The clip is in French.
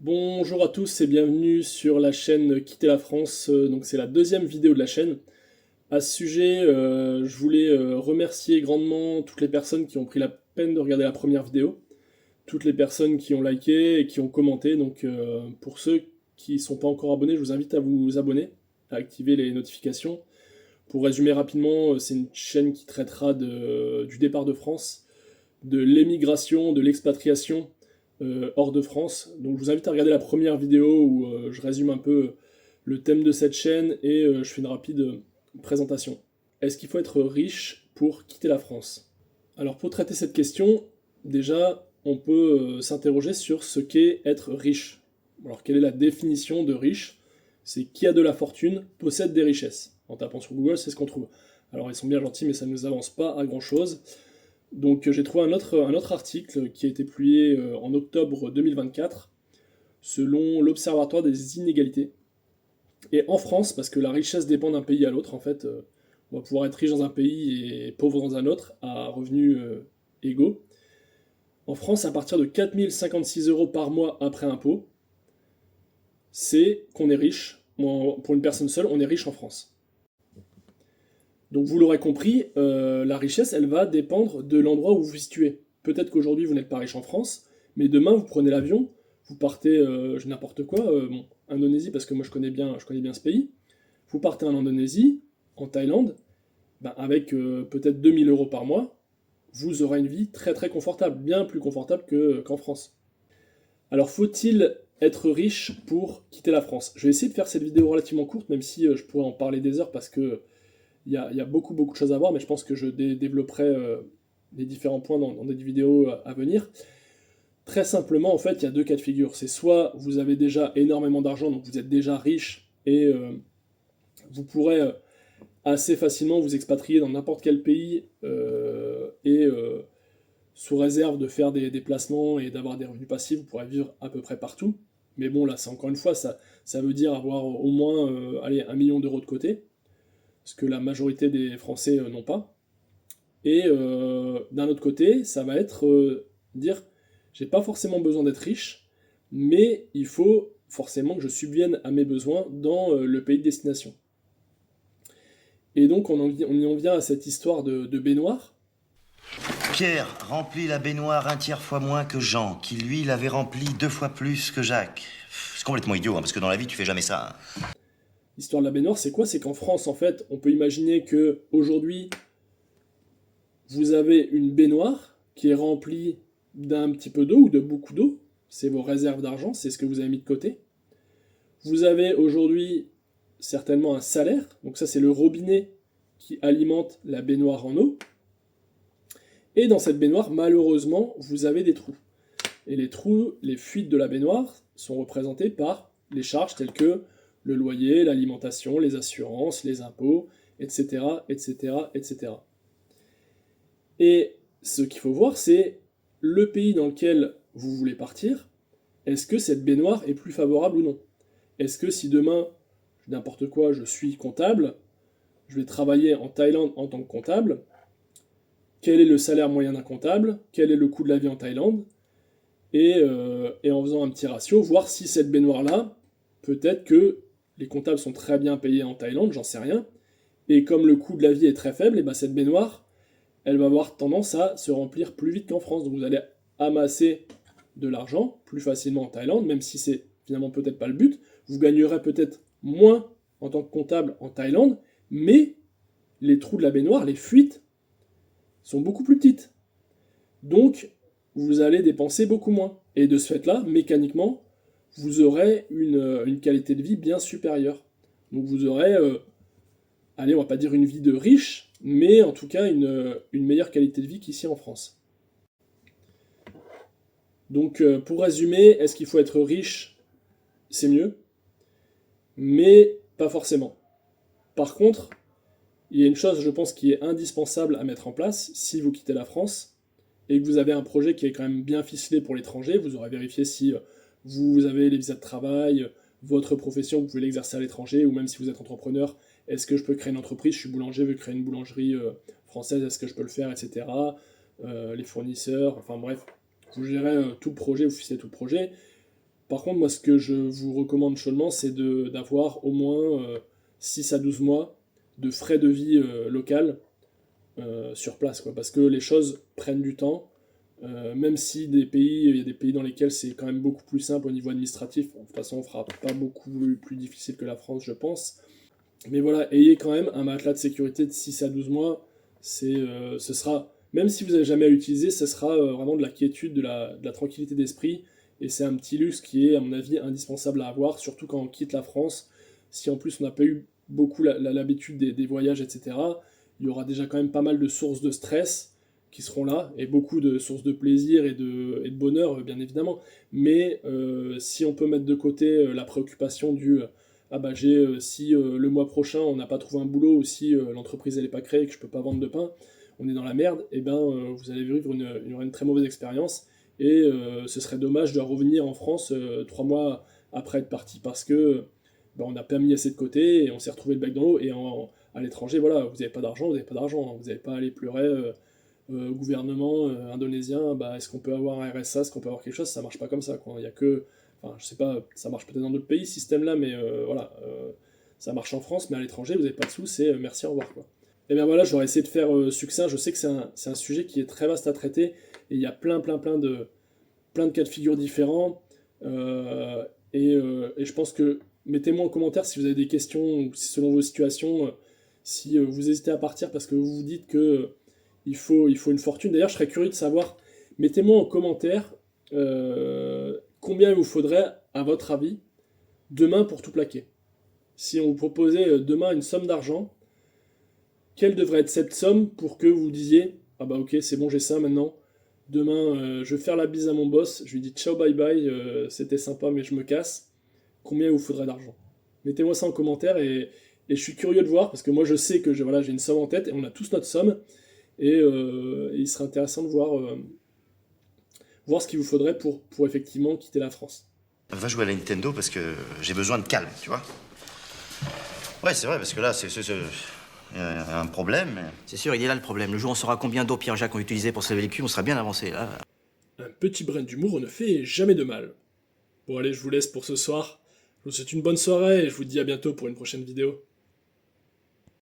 Bonjour à tous et bienvenue sur la chaîne Quitter la France. Donc c'est la deuxième vidéo de la chaîne. À ce sujet, je voulais remercier grandement toutes les personnes qui ont pris la peine de regarder la première vidéo, toutes les personnes qui ont liké et qui ont commenté. Donc pour ceux qui ne sont pas encore abonnés, je vous invite à vous abonner, à activer les notifications. Pour résumer rapidement, c'est une chaîne qui traitera du départ de France, de l'émigration, de l'expatriation hors de France. Donc je vous invite à regarder la première vidéo où je résume un peu le thème de cette chaîne et je fais une rapide présentation. Est-ce qu'il faut être riche pour quitter la France? Alors pour traiter cette question, déjà on peut s'interroger sur ce qu'est être riche. Alors quelle est la définition de riche? C'est qui a de la fortune, possède des richesses. En tapant sur Google, c'est ce qu'on trouve. Alors ils sont bien gentils, mais ça ne nous avance pas à grand chose. Donc j'ai trouvé un autre article qui a été publié en octobre 2024, selon l'Observatoire des inégalités. Et en France, parce que la richesse dépend d'un pays à l'autre, en fait, on va pouvoir être riche dans un pays et pauvre dans un autre, à revenus égaux. En France, à partir de 4056 euros par mois après impôt, c'est qu'on est riche. Pour une personne seule, on est riche en France. Donc vous l'aurez compris, la richesse, elle va dépendre de l'endroit où vous vous situez. Peut-être qu'aujourd'hui, vous n'êtes pas riche en France, mais demain, vous prenez l'avion, vous partez, n'importe quoi, bon, Indonésie, parce que moi je connais bien ce pays, vous partez en Indonésie, en Thaïlande, ben, avec peut-être 2000 euros par mois, vous aurez une vie très très confortable, bien plus confortable qu'en France. Alors faut-il être riche pour quitter la France? Je vais essayer de faire cette vidéo relativement courte, même si je pourrais en parler des heures, parce que il y a beaucoup de choses à voir, mais je pense que je développerai les différents points dans des vidéos à venir. Très simplement, en fait, il y a deux cas de figure. C'est soit vous avez déjà énormément d'argent, donc vous êtes déjà riche, et vous pourrez assez facilement vous expatrier dans n'importe quel pays, et sous réserve de faire des déplacements et d'avoir des revenus passifs, vous pourrez vivre à peu près partout. Mais bon, là, c'est encore une fois, ça veut dire avoir au moins 1 million d'euros de côté, ce que la majorité des Français n'ont pas. Et d'un autre côté, ça va être dire, j'ai pas forcément besoin d'être riche, mais il faut forcément que je subvienne à mes besoins dans le pays de destination. Et donc on y en vient à cette histoire de baignoire. Pierre remplit la baignoire un tiers fois moins que Jean, qui lui l'avait remplie 2 fois plus que Jacques. C'est complètement idiot, hein, parce que dans la vie tu fais jamais ça. Hein. L'histoire de la baignoire, c'est quoi? C'est qu'en France, en fait, on peut imaginer que aujourd'hui, vous avez une baignoire qui est remplie d'un petit peu d'eau ou de beaucoup d'eau. C'est vos réserves d'argent, c'est ce que vous avez mis de côté. Vous avez aujourd'hui certainement un salaire, donc ça c'est le robinet qui alimente la baignoire en eau. Et dans cette baignoire, malheureusement, vous avez des trous. Et les trous, les fuites de la baignoire sont représentées par les charges telles que le loyer, l'alimentation, les assurances, les impôts, etc., etc., etc. Et ce qu'il faut voir, c'est le pays dans lequel vous voulez partir, est-ce que cette baignoire est plus favorable ou non? Est-ce que si demain, n'importe quoi, je suis comptable, je vais travailler en Thaïlande en tant que comptable, quel est le salaire moyen d'un comptable? Quel est le coût de la vie en Thaïlande? Et en faisant un petit ratio, voir si cette baignoire-là, peut-être que les comptables sont très bien payés en Thaïlande, j'en sais rien, et comme le coût de la vie est très faible, et ben cette baignoire, elle va avoir tendance à se remplir plus vite qu'en France. Donc vous allez amasser de l'argent plus facilement en Thaïlande, même si c'est finalement peut-être pas le but. Vous gagnerez peut-être moins en tant que comptable en Thaïlande, mais les trous de la baignoire, les fuites, sont beaucoup plus petites. Donc vous allez dépenser beaucoup moins. Et de ce fait-là, mécaniquement, vous aurez une qualité de vie bien supérieure. Donc vous aurez, allez, on va pas dire une vie de riche, mais en tout cas une meilleure qualité de vie qu'ici en France. Donc pour résumer, est-ce qu'il faut être riche? C'est mieux, mais pas forcément. Par contre, il y a une chose, je pense, qui est indispensable à mettre en place si vous quittez la France et que vous avez un projet qui est quand même bien ficelé pour l'étranger. Vous aurez vérifié si vous avez les visas de travail, votre profession, vous pouvez l'exercer à l'étranger, ou même si vous êtes entrepreneur, est-ce que je peux créer une entreprise? Je suis boulanger, je veux créer une boulangerie française, est-ce que je peux le faire, etc. Les fournisseurs, enfin bref, vous gérez tout le projet, vous ficez tout le projet. Par contre, moi, ce que je vous recommande chaudement, c'est d'avoir au moins 6 à 12 mois de frais de vie local sur place, quoi, parce que les choses prennent du temps, même si il y a des pays dans lesquels c'est quand même beaucoup plus simple au niveau administratif. De toute façon, on fera pas beaucoup plus difficile que la France, je pense. Mais voilà, ayez quand même un matelas de sécurité de 6 à 12 mois. Ce sera, même si vous n'avez jamais à l'utiliser, ce sera vraiment de la quiétude, de la tranquillité d'esprit. Et c'est un petit luxe qui est, à mon avis, indispensable à avoir, surtout quand on quitte la France. Si en plus on n'a pas eu beaucoup l'habitude des voyages, etc., il y aura déjà quand même pas mal de sources de stress qui seront là, et beaucoup de sources de plaisir et de bonheur, bien évidemment. Mais si on peut mettre de côté la préoccupation du ah bah si le mois prochain on n'a pas trouvé un boulot, ou si l'entreprise elle est pas créée et que je peux pas vendre de pain, on est dans la merde, et ben vous allez vivre une très mauvaise expérience, et ce serait dommage de revenir en France 3 mois après être parti, parce que bah, on a pas mis assez de côté et on s'est retrouvé le bec dans l'eau, et à l'étranger, voilà, vous n'avez pas d'argent, vous n'avez pas d'argent, hein. Vous n'allez pas aller pleurer au gouvernement indonésien, bah, est-ce qu'on peut avoir un RSA, est-ce qu'on peut avoir quelque chose, ça marche pas comme ça, quoi. Il y a que, enfin, je sais pas, ça marche peut-être dans d'autres pays, ce système-là, mais voilà, ça marche en France, mais à l'étranger, vous n'avez pas de sous, c'est merci, au revoir, quoi. Et bien voilà, j'aurais essayé de faire succinct, je sais que c'est un sujet qui est très vaste à traiter, et il y a plein de cas de figure différents, et je pense que, mettez-moi en commentaire si vous avez des questions, ou si selon vos situations, si vous hésitez à partir parce que vous vous dites que il faut une fortune. D'ailleurs, je serais curieux de savoir, mettez-moi en commentaire combien il vous faudrait, à votre avis, demain pour tout plaquer. Si on vous proposait demain une somme d'argent, quelle devrait être cette somme pour que vous disiez ah bah ok, c'est bon, j'ai ça maintenant. Demain, je vais faire la bise à mon boss, je lui dis ciao, bye bye, c'était sympa, mais je me casse. Combien il vous faudrait d'argent? Mettez-moi ça en commentaire, et je suis curieux de voir, parce que moi je sais que voilà, j'ai une somme en tête, et on a tous notre somme, et il serait intéressant de voir ce qu'il vous faudrait pour effectivement quitter la France. Va jouer à la Nintendo parce que j'ai besoin de calme, tu vois. Ouais, c'est vrai, parce que là, y a un problème. C'est sûr, il est là le problème. Le jour où on saura combien d'eau Pierre-Jacques ont utilisé pour se lever le cul, on sera bien avancé, là. Un petit brin d'humour ne fait jamais de mal. Bon allez, je vous laisse pour ce soir. Je vous souhaite une bonne soirée, et je vous dis à bientôt pour une prochaine vidéo.